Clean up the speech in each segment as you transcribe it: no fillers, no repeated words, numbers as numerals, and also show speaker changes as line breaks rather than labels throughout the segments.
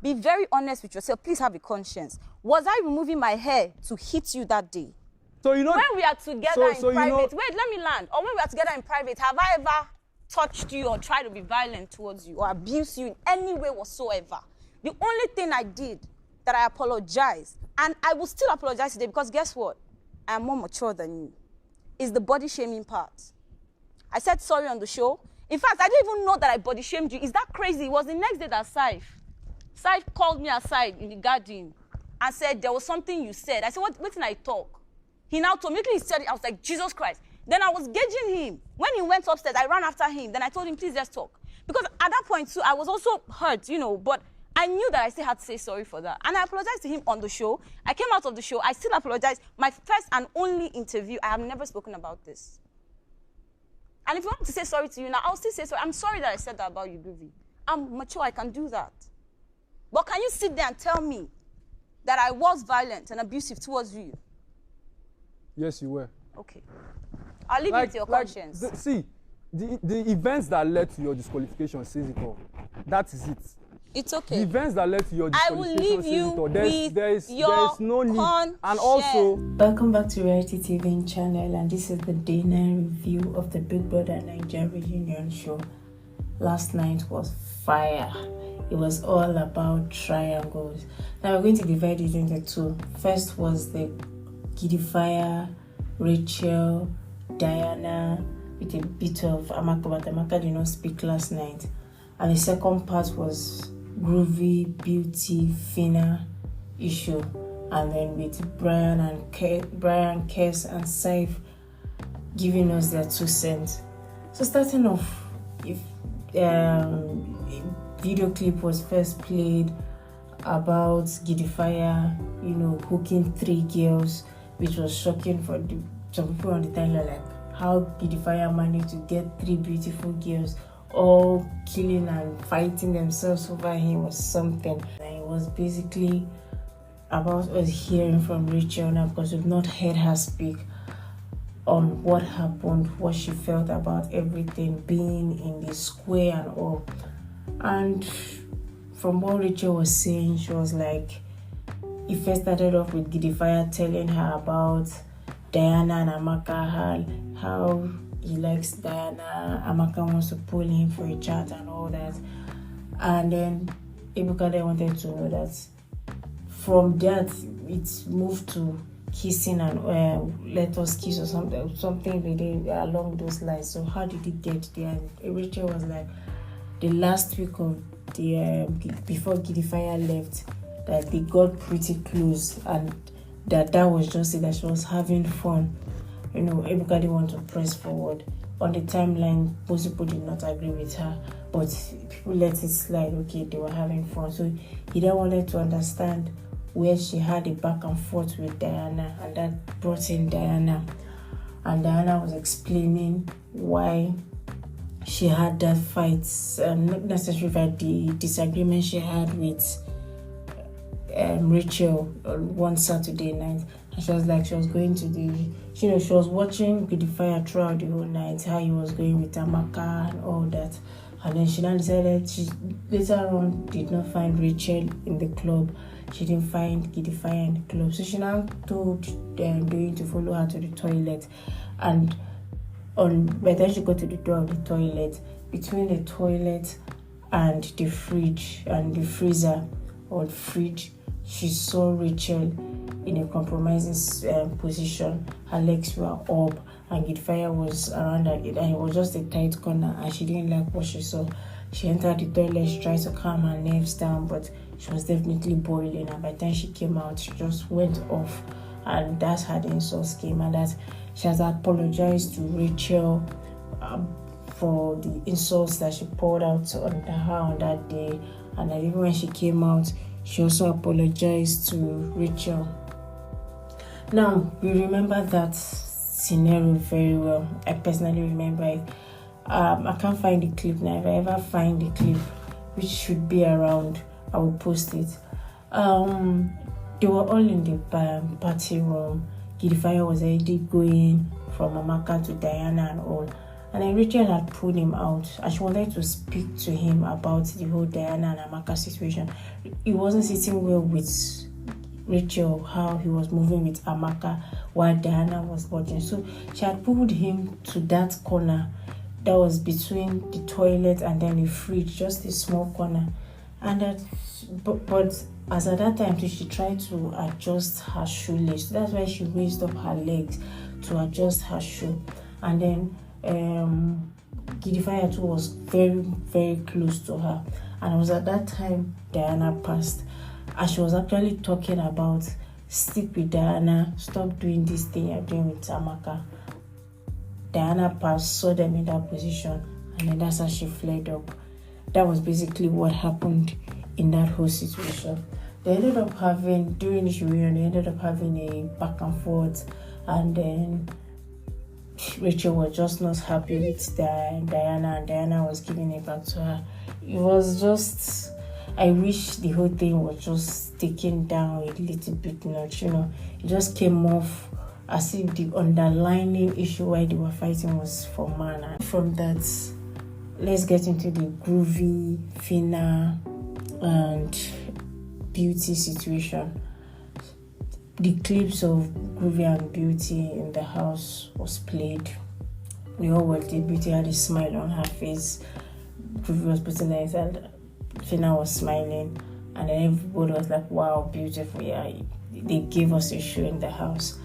Be very honest with yourself. Please have a conscience. Was I removing my hair to hit you that day?
So you know
when we are together in private,
you know,
wait, let me land. Or when we are together in private, have I ever touched you or tried to be violent towards you or abuse you in any way whatsoever? The only thing I did that I apologized, and I will still apologize today because guess what? I am more mature than you. Is the body shaming part. I said sorry on the show. In fact, I didn't even know that I body shamed you. Is that crazy? It was the next day that Saif called me aside in the garden and said there was something you said. I said, what did I talk? He now told me, he said it, I was like, Jesus Christ. Then I was gauging him. When he went upstairs, I ran after him. Then I told him, please, let's talk. Because at that point, too, I was also hurt, you know, but I knew that I still had to say sorry for that. And I apologized to him on the show. I came out of the show. I still apologized. My first and only interview, I have never spoken about this. And if you want to say sorry to you now, I'll still say sorry. I'm sorry that I said that about you, Groovy. I'm mature. I can do that. But can you sit there and tell me that I was violent and abusive towards you?
Yes, you were.
Okay. I'll leave it to your conscience.
The events that led to your disqualification says it all. That is it.
It's okay.
The events that led to your disqualification
I will leave you with
there is no need.
Conscience.
And also,
welcome back to Reality Tving channel, and this is the day 9 review of the BBNaija Reunion show. Last night was fire. It was all about triangles. Now we're going to divide it into two. First was the Giddyfia, Rachel, Diana, with a bit of Amaka, but Amaka did not speak last night. And the second part was Groovy, Beauty, Phyna issue. And then with Brian, Kes, and Saif giving us their 2 cents. So starting off, if video clip was first played about Giddyfia, you know, hooking 3 girls, which was shocking for some people on the timeline, like how Giddyfia managed to get 3 beautiful girls all killing and fighting themselves over him was something. And it was basically about us hearing from Rachel now, because we've not heard her speak on what happened, what she felt about everything, being in the square and all. And from what Rachel was saying, she was like, it first started off with Giddyfia telling her about Diana and Amaka, how he likes Diana, Amaka wants to pull him for a chat and all that. And then Ebuka then wanted to know that from that it's moved to kissing and let us kiss or something really along those lines. So how did it get there? And Rachel was like, the last week of the before Giddyfia left, that they got pretty close, and that was just it, that she was having fun. You know, Ebuka didn't want to press forward. On the timeline, most people did not agree with her, but people let it slide. Okay, they were having fun. So he then wanted to understand where she had a back and forth with Diana, and that brought in Diana. And Diana was explaining why she had that fight, not necessarily fight, the disagreement she had with Rachel on one Saturday night. And she was like, she was going to she was watching Giddyfia throughout the whole night, how he was going with Amaka and all that. And then she now decided she later on did not find Rachel in the club. She didn't find Giddyfia in the club. So she now told Doyin to follow her to the toilet. And by the time she got to the door of the toilet, between the toilet and the fridge and the freezer or the fridge, she saw Rachel in a compromising position. Her legs were up and Giddyfia was around her, and it was just a tight corner, and she didn't like what she saw. She entered the toilet, she tried to calm her nerves down, but she was definitely boiling, and by the time she came out, she just went off. And that's how the insults came, and that she has apologized to Rachel for the insults that she poured out on her on that day, and that even when she came out, she also apologized to Rachel. Now, we remember that scenario very well. I personally remember it. I can't find the clip now. If I ever find the clip, which should be around, I will post it. They were all in the party room. Giddyfia was already going from Amaka to Diana and all. And then Rachel had pulled him out and she wanted to speak to him about the whole Diana and Amaka situation. He wasn't sitting well with Rachel, how he was moving with Amaka while Diana was watching. So she had pulled him to that corner that was between the toilet and then the fridge, just a small corner. And that, but as at that time, she tried to adjust her shoelace. So that's why she raised up her legs to adjust her shoe. And then Giddyfia too was very, very close to her. And it was at that time Diana passed. And she was actually talking about, stick with Diana, stop doing this thing you're doing with Amaka. Diana passed, saw them in that position, and then that's how she flared up. That was basically what happened in that whole situation. They ended up having, during this reunion, they ended up having a back and forth, and then Rachel was just not happy with Diana, and Diana was giving it back to her. It was just, I wish the whole thing was just taken down a little bit notch, you know. It just came off as if the underlying issue why they were fighting was for man. And from that, let's get into the Groovy, Phyna, and Beauty situation. The clips of Groovy and Beauty in the house was played. They all were there. Beauty had a smile on her face. Groovy was putting her inside. Phyna was smiling. And then everybody was like, wow, beautiful. Yeah, they gave us a show in the house.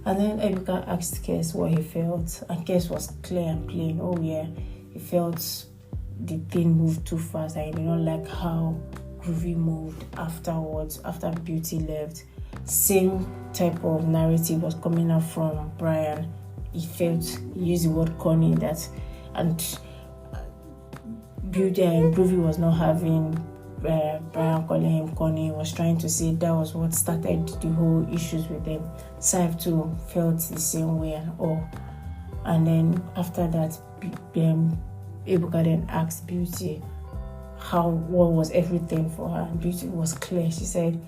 And then Ebuka asked Kes what he felt. And Kes was clear and plain. Oh yeah, he felt the thing moved too fast. I did not like how Groovy moved afterwards, after Beauty left. Same type of narrative was coming out from Brian. He used the word corny, that, and Beauty and Groovy was not having Brian calling him corny. He was trying to say that was what started the whole issues with them. Saif too felt the same way and all. And then after that, Ebuka then asked Beauty what was everything for her. And Beauty was clear. She said,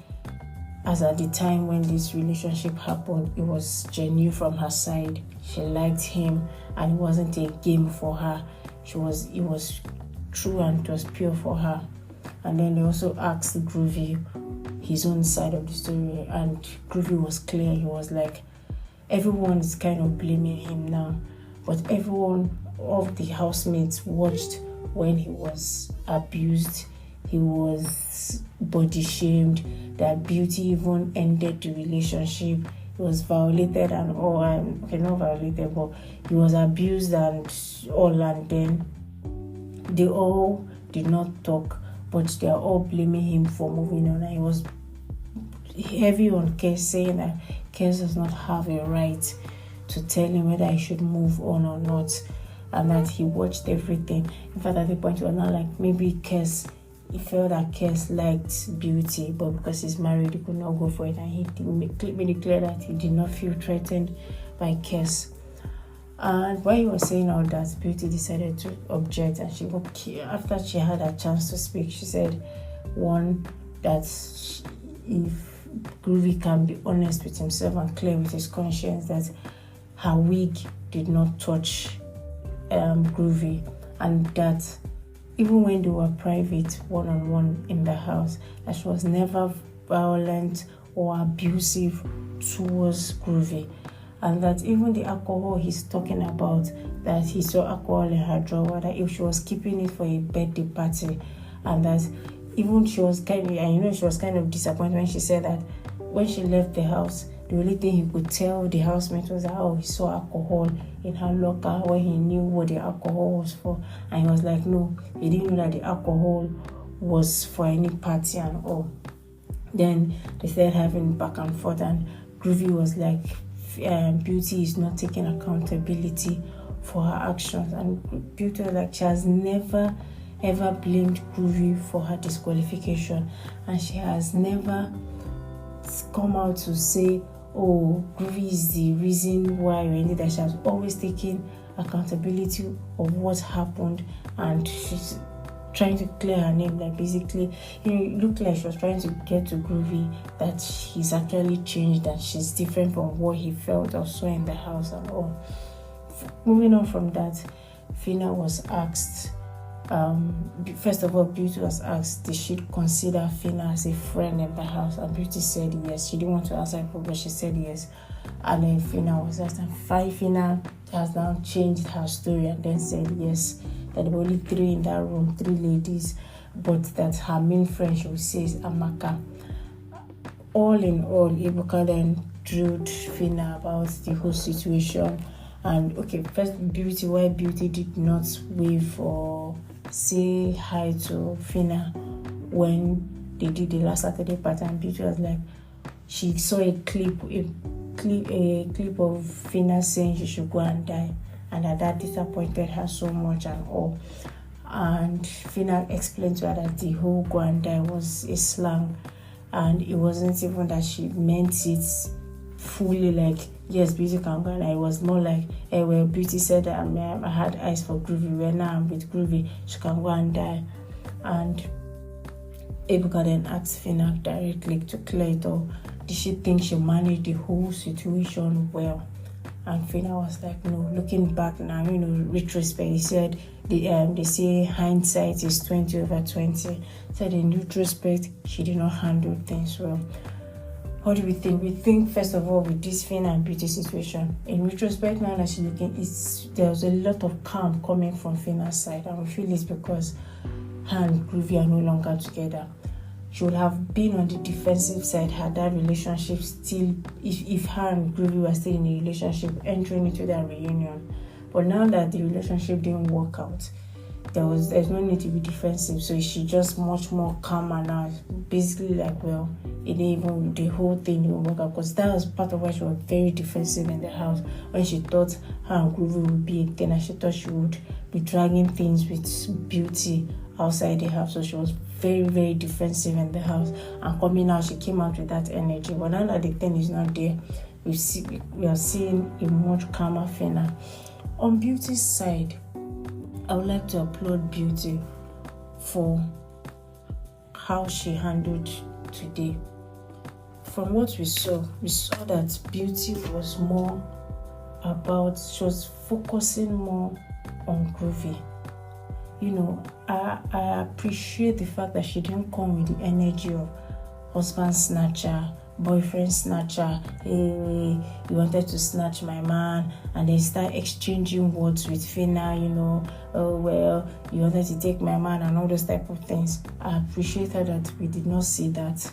as at the time when this relationship happened, it was genuine from her side. She liked him and it wasn't a game for her. It was true and it was pure for her. And then they also asked Groovy his own side of the story, and Groovy was clear. He was like, everyone is kind of blaming him now, but everyone of the housemates watched when he was abused, he was body shamed, that Beauty even ended the relationship, he was violated and all, okay, not violated, but he was abused and all, and then they all did not talk, but they are all blaming him for moving on. And he was heavy on Kes, saying that Kes does not have a right to tell him whether he should move on or not, and that he watched everything. In fact, at the point, it was not like maybe he felt that Kes liked Beauty, but because he's married, he could not go for it, and he made it clear that he did not feel threatened by Kes. And while he was saying all that, Beauty decided to object, and after she had a chance to speak, she said, one, that if Groovy can be honest with himself and clear with his conscience, that her wig did not touch Groovy, and that even when they were private, one-on-one in the house, that she was never violent or abusive towards Groovy. And that even the alcohol he's talking about, that he saw alcohol in her drawer, that if she was keeping it for a birthday party, and that even she was kind of disappointed when she said that when she left the house, the only thing he could tell the housemate was that, he saw alcohol in her locker, when he knew what the alcohol was for. And he was like, no, he didn't know that the alcohol was for any party and all. Then they started having back and forth, and Groovy was like, Beauty is not taking accountability for her actions. And Beauty was like, she has never ever blamed Groovy for her disqualification, and she has never come out to say, Groovy is the reason why, or anything. That she has always taken accountability of what happened, and she's trying to clear her name. Like, basically, it looked like she was trying to get to Groovy that he's actually changed, that she's different from what he felt or saw in the house and all. Moving on from that, Phyna was asked, first of all, Beauty was asked, did she consider Phyna as a friend in the house? And Beauty said yes. She didn't want to answer it, but she said yes. And then Phyna was asked, and Phyna has now changed her story and then said yes, that there were only 3 in that room, 3 ladies, but that her main friend, she would say, is Amaka. All in all, Ebuka then drilled Phyna about the whole situation. And okay, first Beauty, why Beauty did not wave or say hi to Phyna when they did the last Saturday party, and Beauty was like, she saw a clip of Phyna saying she should go and die, and that disappointed her so much and all. And Phyna explained to her that the whole go and die was a slang, and it wasn't even that she meant it fully, like, yes, Beauty can go and die. It was more like, well, Beauty said that I had eyes for Groovy, well, now I'm with Groovy, she can go and die. And Ebuka then asked Phyna directly to clear it up. Did she think she managed the whole situation well? And Phyna was like, no, looking back now, retrospect, he said, they say hindsight is 20/20. Said in retrospect, she did not handle things well. What do we think? We think, first of all, with this Phyna and Beauty situation, in retrospect, now that she's looking, there was a lot of calm coming from Phyna's side, and we feel it's because her and Groovy are no longer together. She would have been on the defensive side had that relationship still, if her and Groovy were still in a relationship, entering into their reunion. But now that the relationship didn't work out, there's no need to be defensive. So she just much more calmer now. Basically, like, well, it didn't even, the whole thing didn't work out, because that was part of why she was very defensive in the house, when she thought her and Groovy would be a thing, and she thought she would be dragging things with Beauty outside the house. So she was very, very defensive in the house, and coming out, she came out with that energy. But now that the thing is not there, we are seeing a much calmer Phyna. On Beauty's side, I would like to applaud Beauty for how she handled today. From what we saw that Beauty was she was focusing more on Groovy. I appreciate the fact that she didn't come with the energy of husband snatcher, boyfriend snatcher. Hey, you wanted to snatch my man, and then start exchanging words with Phyna, oh well, you wanted to take my man, and all those type of things. I appreciate her that we did not see that.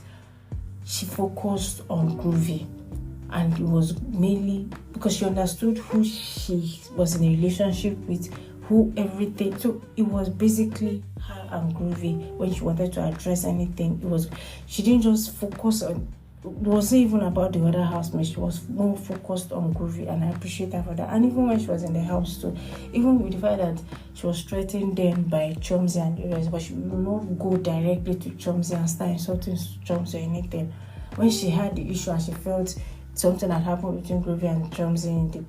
She focused on Groovy, and it was mainly because she understood who she was in a relationship with, who everything. So it was basically her and Groovy. When she wanted to address anything, she didn't just focus on, it wasn't even about the other housemates. She was more focused on Groovy, and I appreciate her for that. And even when she was in the house too, even with the fact that she was threatened then by Chomsy and the rest, but she would not go directly to Chomsy and start insulting Chomsy or anything. When she had the issue and she felt something had happened between Groovy and Chomsy in the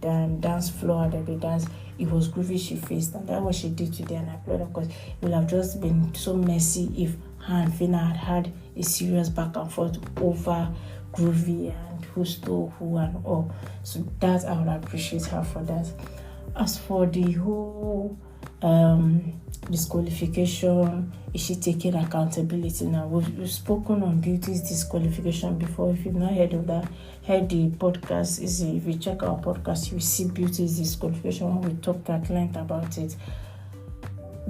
dance floor that they danced, it was Groovy she faced, and that's what she did today, and I applaud her, because it would have just been so messy if her and Phyna had a serious back and forth over Groovy and who stole who and all. So that, I would appreciate her for that. As for the whole disqualification, is she taking accountability now? We've spoken on Beauty's disqualification before. If you've not heard the podcast, if you check our podcast, you will see Beauty's disqualification when we talked at length about it.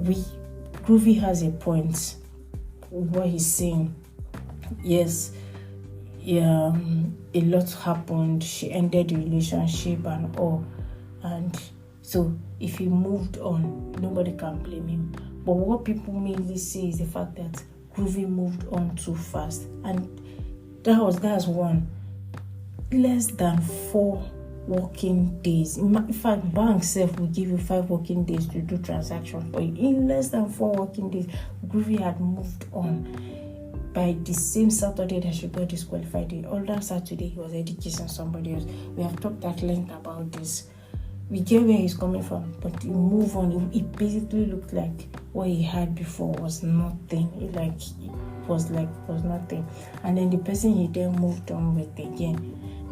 Groovy has a point what he's saying. Yes, a lot happened. She ended the relationship and all, and so if he moved on, nobody can blame him. But what people mainly say is the fact that Groovy moved on too fast, and that's one. Less than 4 working days. In fact, bank self will give you 5 working days to do transactions, but in less than 4 working days, Groovy had moved on. By the same Saturday that she got disqualified, the other Saturday he was already kissing somebody else. We have talked at length about this. We get where he's coming from, but he moved on. It basically looked like what he had before was nothing. It was nothing. And then the person he then moved on with again,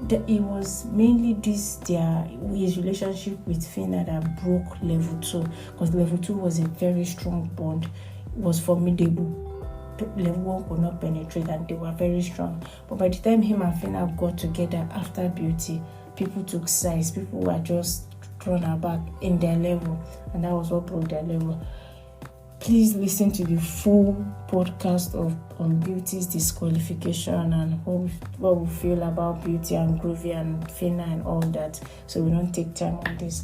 it was mainly his relationship with Phyna that broke level 2, because level 2 was a very strong bond. It was formidable. Level 1 could not penetrate, and they were very strong. But by the time him and Phyna got together after Beauty, people took sides. People were just thrown aback in their level, and that was what broke their level. Please listen to the full podcast on Beauty's disqualification and what we feel about Beauty and Groovy and Phyna and all that, so we don't take time on this.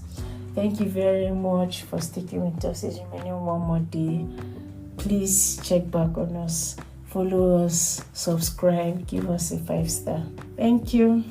Thank you very much for sticking with us. It's remaining one more day. Please check back on us, follow us, subscribe, give us a 5-star. Thank you.